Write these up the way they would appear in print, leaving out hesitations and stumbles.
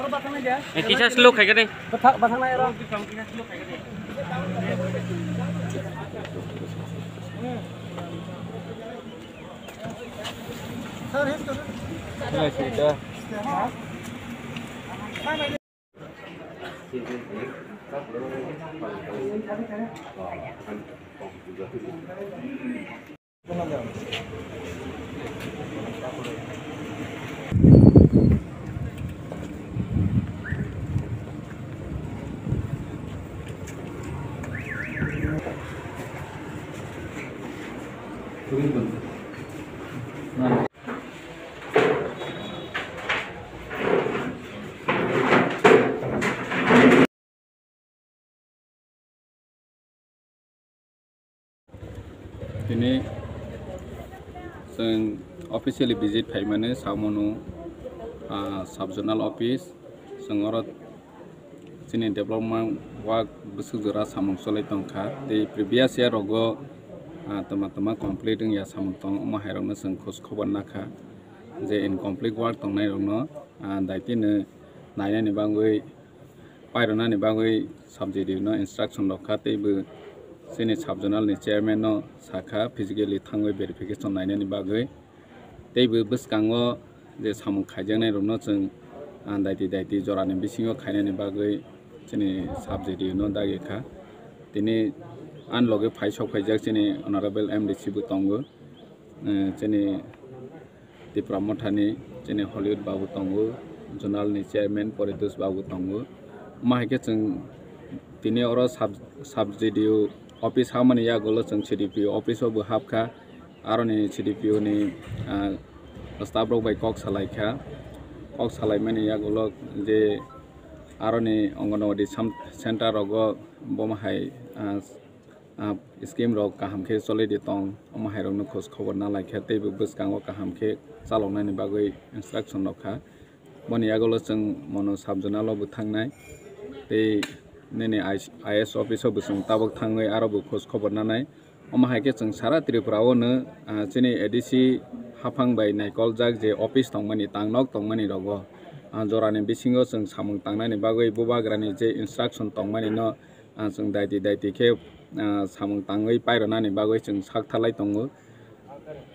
Kisah slow kayak gini. Batang naik roh. Sudah. Ini जों officially visit फाइमाने सामोनो subzonal office जों औरत जोंनि development work बोसोर सामों सोलाय तंखा the previous year रोगो तमा complete या सामों तंग माहेरावनो जों खोज खबर नाखा जे incomplete work तंनाय रोनो दायतिनो नायनायनि बागै पायरनानि बागै subject instruction रखा तेबो जोंनि subzonal नि chairman नो साखा physically थांबाय verification नायनायनि बागै तेबो बसकांगो जे सामों खायजानाय रोनो जों दायति जरानि बिसिङाव खायनायनि बागै जोंनि subject दागेखा दिनै आनलगे फाइसौ फाइजाक जोंनि honorable MDC बो तंगो जोंनि दिप्रामथानि जोंनि हलिउड बाबू तंगो जोनाल नि chairman परितोष बाबू तंगो माहिके जों दिनै अर subject office हामानि यागोलो जों CDPO office बो हाबखा आरोनि CDPO नि staff रग बाय कक सालायमानि यागोलो जे आरोनि अंगनवाड़ी सेंटर रग बमहाय स्कीम रग काहामखे चलेदि तं अमहायरनो खोज खबर ना लायखा तेबो बसकांगो काहामखे चालौनायनि बागै इंस्ट्रक्शन रखा बनि यागोलो जों मनो सबजोनाल बो थांनाय ते नेने IS ऑफिस बो जों ताबक थाङै आरोबो खोज खबर नानाय अमहायके जों सारा त्रिपुरावनो जोंनि ADC हाफांबाय नायकल जाक जे ऑफिस तंमानि तांनक तंमानि रगो जरानि बिसिङाव जों सामुं तांनायनि बागै बुबाग्रानि जे इंस्ट्रक्शन तंमानि न जों दायति के सामुं ताङै पायरनानि बागै जों साकथालाय तंगो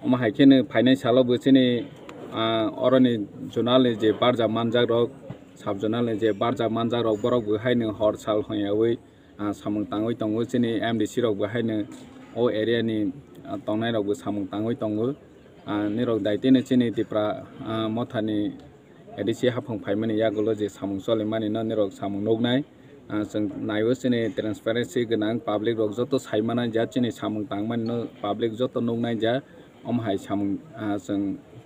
अमहायकेनो फाइनान्सियलो बोसेनि अरनि जोनाल जे बारजा मानजाक रग सबजोनाल जे बारजा मानजाक रग बरक बहायनो हर साल होयावै सामुं ताङै तंगो जोंनि MDC रग बहायनो ओ एरियानि तंनाय रगबो सामुं ताङै तंगो निरग दायतिनो जोंनि दिप्रा मथानि ADC हाफां फाइमानि यागोलो जे सामुं सलेमानि न निरग सामुं नगनाय जों नायबो जोंनि ट्रान्सपेरेन्सि गोनां पाब्लिक रग जतो साइमाना जा जोंनि सामुं तांमानि न पाब्लिक जतो नगनाय जा अमहाय सामुं जों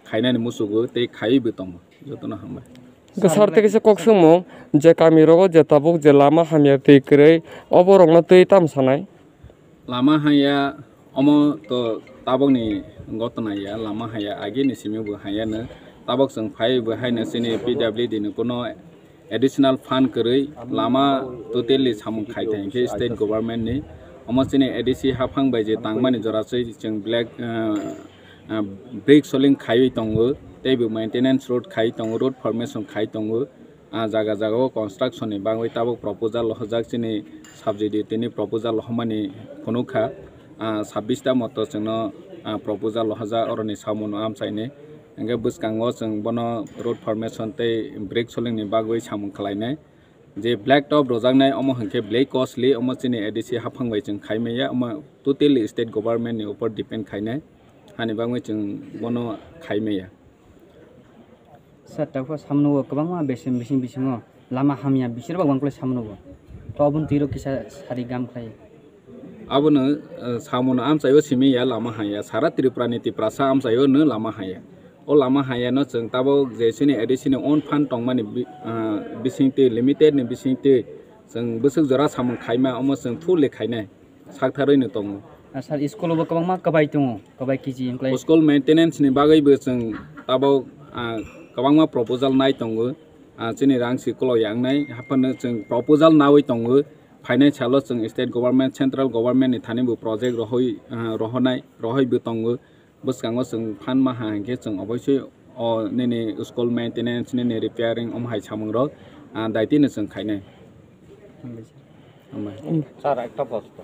खायनानि मुसुगो ते खायबो तंगो जतोनो हामबाय गसारते किसे कोक्सुमो जे कामिरोगो जे ताबुक जे लामा हामिया ते करे अबरंगना ते तामसानाय लामा हाया अमो तो ताबकनि गतनाया लामा हाया आगे निसिमिबो हायानो ताबक जों फायबो हायनो जोंनि PWD नि कोनो एडिशनल फंड करै लामा टोटली सामुं खायथायके स्टेट गवर्नमेंट नि अमो जोंनि ADC हाफांबाय जे तांमानि जरासै जों ब्लैक ब्रिक सोलिं खायै तंगो तेबो मेंटेनेंस रोड खायै तंगो रोड फॉर्मेशन खायै तंगो जागा कंस्ट्रक्शन नि बागै ताबक प्रपोजल हजाक जोंनि सब्जेक्ट नि प्रपोजल हमानि फनुखा 26 टा मत जोंनो प्रपोजल हजा अरनि सामुनो आमसायने एंगे बसकांगो जों बनो रोड फॉर्मेशन ते ब्रिक सोलिं नि बागै सामुं खालायनाय जे ब्लैक टॉप रोजांनाय अमो हंके ब्लैक कॉस्टली अमो जोंनि ADC हाफांबाय जों खायमेया अमो टोटली स्टेट गवर्नमेंट नि ऊपर डिपेंड खायनाय हानि बागै जों बनो खायमेया सत्ताफोर सामनो गोबां मा बिसिङो लामा हामिया बिसोर बागबांखौ सामनो तो अबुन तिरो किसा सारि गाम खाय अबुनो सामनो आमसायो सिमिया लामा हाया सारा त्रिपुरानि तिप्रासा आमसायो न लामा हाया ओ लामा हाया न जों ताबो जेसिनि ADC नि ओन फंड तंमानि बिसिंते लिमिटेड नि बिसिंते जों बोसोर जरा सामुं खायमा अमो जों फुल खायनाय साकथारैनो तंगो सर स्कुलबो गोबां मा कबाय दङ कबाय केजि एमप्लॉय स्कुल मेंटेनेंस नि बागैबो जों ताबो गोबां मा प्रपोजल नाय तंगो जोंनि रां सिकुल यांनाय हाफानो जों प्रपोजल नावै तंगो फाइनान्सियल जों स्टेट गवर्नमेंट सेंट्रल गवर्नमेंट नि थानिबो प्रोजेक्ट रहैबो तंगो बसकांगो जों फान माहाके जों अबश्य nini school maintenance nini repairing hai samung rok daiti ni sung khaine हामबाय amai স্যার একটা প্রশ্ন